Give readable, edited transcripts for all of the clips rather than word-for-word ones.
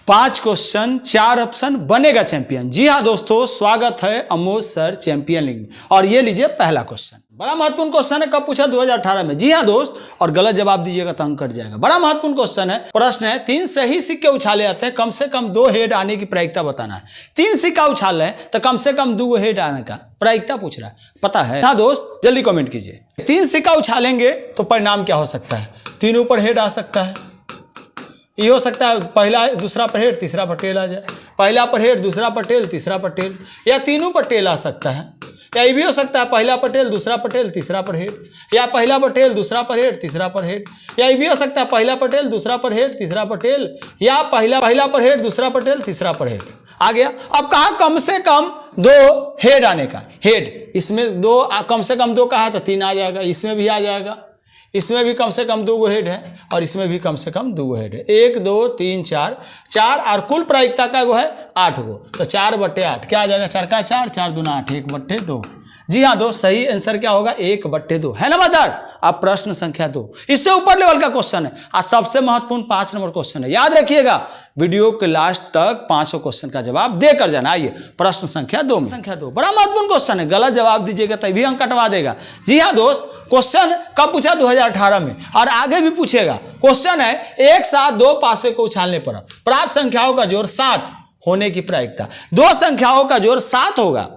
5 question 4 option, बनेगा champion. जी हाँ दोस्तों, स्वागत है अमोज सर चैंपियन लीग में। और ये लीजिए पहला क्वेश्चन, बड़ा महत्वपूर्ण क्वेश्चन है। कब पूछा? 2018 में। जी हाँ दोस्त, और गलत जवाब दीजिएगा तो अंक कट जाएगा। बड़ा महत्वपूर्ण क्वेश्चन है। प्रश्न है 3 सही सिक्के उछाले जाते हैं, कम से कम 2 हेड आने की प्रायिकता बताना है। 3 सिक्का उछाल रहे हैं तो कम से कम 2 हेड आने का प्रायिकता पूछ रहा है, पता है? हाँ दोस्त, जल्दी कमेंट कीजिए। 3 सिक्का उछालेंगे तो परिणाम क्या हो सकता है? 3 ऊपर हेड आ सकता है, ये हो सकता है पहला दूसरा पर हेड तीसरा पर टेल आ जाए, पहला पर हेड दूसरा पर टेल तीसरा पर टेल, या तीनों पर टेल आ सकता है। या ये भी हो सकता है पहला पर टेल दूसरा पर टेल तीसरा पर हेड, या पहला पर टेल दूसरा पर हेड तीसरा पर हेड, या ये भी हो सकता है पहला पर टेल दूसरा पर हेड तीसरा पर टेल, या पहला पर हेड दूसरा पर टेल तीसरा पर हेड। आ गया। अब कहा कम से कम 2 हेड आने का। हेड इसमें 2, कम से कम 2 कहा तो 3 आ जाएगा, इसमें भी आ जाएगा, इसमें भी कम से कम 2 हेड है, और इसमें भी कम से कम 2 हेड है। 1 2 3 4 और कुल प्रायिकता का है 8 गो, तो 4/8 क्या आ जाएगा? 4 का 4, 4 दूना 8, 1/2। जी हाँ दोस्त, सही आंसर क्या होगा? 1/2 है ना बदर? अब प्रश्न संख्या 2, इससे ऊपर लेवल का क्वेश्चन है और सबसे महत्वपूर्ण 5 नंबर क्वेश्चन है। याद रखिएगा, वीडियो के लास्ट तक 5 क्वेश्चन का जवाब देकर जाना। आइए प्रश्न संख्या 2 में। संख्या 2 बड़ा महत्वपूर्ण क्वेश्चन है, गलत जवाब दीजिएगा तभी अंक कटवा देगा। जी हाँ दोस्त, क्वेश्चन कब पूछा? 2018 में, और आगे भी पूछेगा। क्वेश्चन है एक साथ 2 पासे को उछालने पर प्राप्त संख्याओं का जोड़ 7 होने की प्रायिकता। 2 संख्याओं का जोड़ 7 होगा,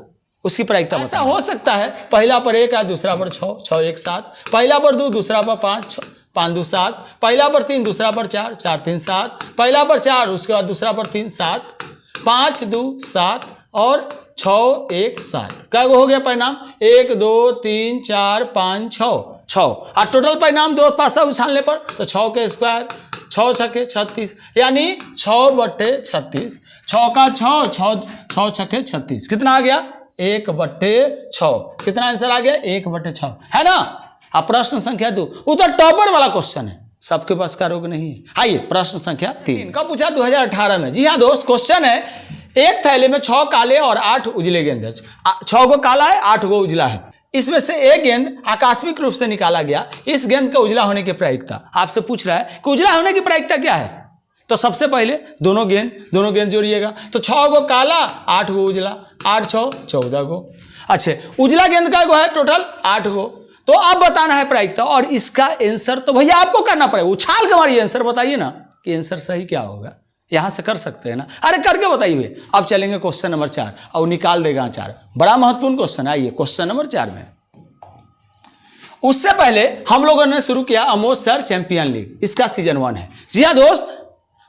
उसकी प्रायिकता ऐसा हो सकता है पहला पर 1 है दूसरा पर 6, 6 1 7, पहला पर 2 दूसरा पर 5, 5 2 7, पहला पर 3 दूसरा पर 4, 4 3 7, पहला पर 4 उसके बाद दूसरा पर 3 7, 5 2 7 और 6 1 7। क्या हो गया परिणाम? 1 2 3 4 5 6 और टोटल परिणाम 2 पासा उछालने पर तो 6 के स्क्वायर, 6 छके 36, यानी 6/36। 6 का 6, 6 छके 36, कितना आ गया? 1/6। कितना आंसर आ गया? 1/6, है ना? अब प्रश्न संख्या 2 उधर टॉपर वाला क्वेश्चन है, सबके पास का रोग नहीं है। आइए प्रश्न संख्या 3 का पूछा 2018 में। जी हाँ दोस्त, क्वेश्चन है एक थैले में 6 काले और 8 उजले गेंद है। 6 गो काला है, 8 गो उजला है। इसमें से एक गेंद आकस्मिक रूप से निकाला गया, इस गेंद का उजला होने की प्रायिकता। आपसे पूछ रहा है कि उजला होने की प्रायिकता क्या है? तो सबसे पहले दोनों गेंद जोड़िएगा, तो 6 गो काला 8 गो उजला, 8 6 14 गो। अच्छा, उजला गेंद का गो है टोटल 8 गो। तो अब बताना है प्रायिकता, और इसका आंसर तो भैया आपको करना पड़ेगा। उछाल के हमारी आंसर बताइए ना कि आंसर सही क्या होगा। यहां से कर सकते हैं ना? अरे करके बताइए। अब चलेंगे क्वेश्चन नंबर 4 और निकाल देगा 4। बड़ा महत्वपूर्ण क्वेश्चन। आइए क्वेश्चन नंबर 4 में। उससे पहले हम लोगों ने शुरू किया अमोज सर चैंपियन लीग, इसका सीजन 1 है। जी हाँ दोस्त,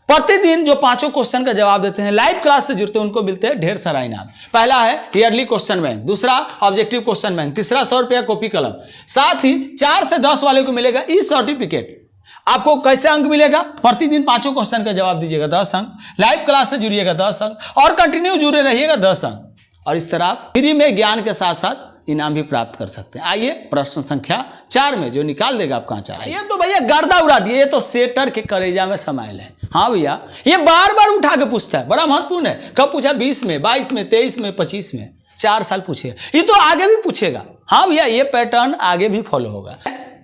प्रतिदिन जो 5 क्वेश्चन का जवाब देते हैं, लाइव क्लास से जुड़ते हैं, उनको मिलते हैं ढेर सारा इनाम। पहला है ईयरली क्वेश्चन बैंक, दूसरा ऑब्जेक्टिव क्वेश्चन बैंक, तीसरा 100 रुपया कॉपी कलम, साथ ही 4 से 10 वाले को मिलेगा ई सर्टिफिकेट। आपको कैसे अंक मिलेगा? प्रतिदिन 5 क्वेश्चन का जवाब दीजिएगा 10 अंक, लाइव क्लास से जुड़िएगा 10 अंक, और कंटिन्यू जुड़े रहिएगा 10 अंक, और इस तरह फ्री में ज्ञान के साथ साथ इनाम भी प्राप्त कर सकते हैं। आइए प्रश्न संख्या 4 में, जो निकाल देगा आपका 4। ये तो भैया गर्दा उड़ा दिए, ये तो सेटर के कलेजा में समाइल है। हाँ भैया, ये बार बार उठा के पूछता है, बड़ा महत्वपूर्ण है। कब पूछा? 20 में, 22 में, 23 में, 25 में, 4 साल पूछेगा। ये तो आगे भी पूछेगा। हाँ भैया, ये पैटर्न आगे भी फॉलो होगा।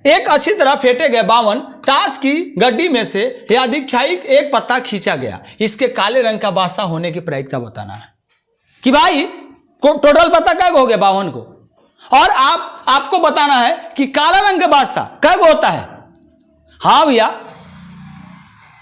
एक अच्छी तरह फेंटे गए 52 ताश की गड्डी में से या दीक्षाई एक पत्ता खींचा गया, इसके काले रंग का बादशाह होने की प्रायिकता बताना है। कि भाई टोटल पत्ता क्या हो गया? 52 को, और आपको बताना है कि काला रंग का बादशाह क्या होता है। हाँ भैया,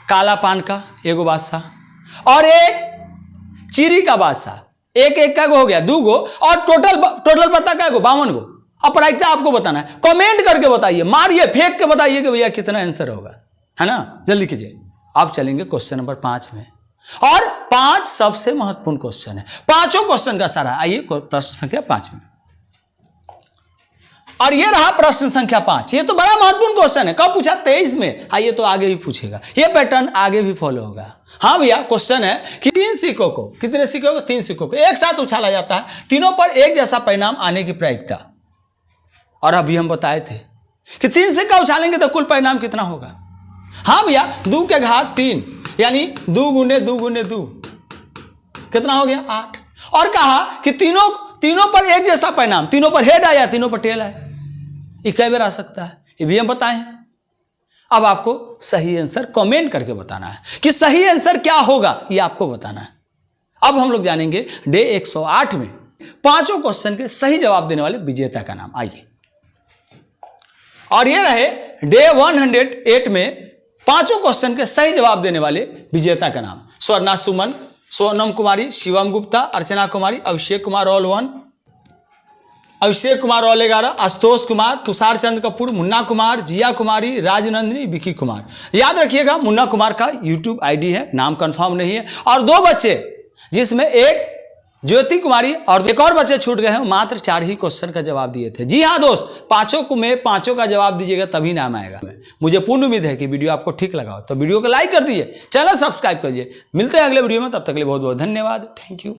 काला पान का एगो बादशाह और एक चीरी का बादशाह, एक का हो गया 2 गो, और टोटल पत्ता क्या गो? 52 गो। अब प्रायिकता आपको बताना है, कमेंट करके बताइए, मारिए, फेंक के बताइए कि भैया कितना आंसर होगा, है ना? जल्दी कीजिए। अब चलेंगे क्वेश्चन नंबर 5 में, और 5 सबसे महत्वपूर्ण क्वेश्चन है। 5 क्वेश्चन का सारा। आइए प्रश्न संख्या 5 में, और ये रहा प्रश्न संख्या 5। ये तो बड़ा महत्वपूर्ण क्वेश्चन है। कब पूछा? 23 में। आइए तो आगे भी पूछेगा, ये पैटर्न आगे भी फॉलो होगा। हाँ भैया, क्वेश्चन है कि 3 सिक्कों को, कितने सिक्कों को? 3 सिक्कों को एक साथ उछाला जाता है, तीनों पर एक जैसा परिणाम आने की प्रायिकता। और अभी हम बताए थे कि 3 सिक्का उछालेंगे तो कुल परिणाम कितना होगा। हाँ भैया, 2 के घात 3, यानी 2 गुने 2 गुने 2, कितना हो गया? 8। और कहा कि तीनों पर एक जैसा परिणाम, तीनों पर हेड आया, तीनों पर टेल आया। ये कई बार आ सकता है, ये भी हम बताएं। अब आपको सही आंसर कमेंट करके बताना है कि सही आंसर क्या होगा, ये आपको बताना है। अब हम लोग जानेंगे डे 108 में 5 क्वेश्चन के सही जवाब देने वाले विजेता का नाम। आइए, और ये रहे डे 108 में 5 क्वेश्चन के सही जवाब देने वाले विजेता का नाम। स्वर्णा सुमन, सोनम कुमारी, शिवम गुप्ता, अर्चना कुमारी, अभिषेक कुमार रोल 1, अभिषेक कुमार रोल 11, आशुतोष कुमार, तुषार चंद्र कपूर, मुन्ना कुमार, जिया कुमारी, राजनंदिनी, विकी कुमार। याद रखिएगा मुन्ना कुमार का यूट्यूब आईडी है, नाम कंफर्म नहीं है। और 2 बच्चे, जिसमें एक ज्योति कुमारी और एक और बच्चे छूट गए हैं, मात्र 4 ही क्वेश्चन का जवाब दिए थे। जी हाँ दोस्त, 5 में 5 का जवाब दीजिएगा तभी नाम आएगा। मुझे पूर्ण उम्मीद है कि वीडियो आपको ठीक लगा हो तो वीडियो को लाइक कर दीजिए, चैनल सब्सक्राइब करिए। मिलते हैं अगले वीडियो में, तब तक के लिए बहुत बहुत धन्यवाद। Thank you.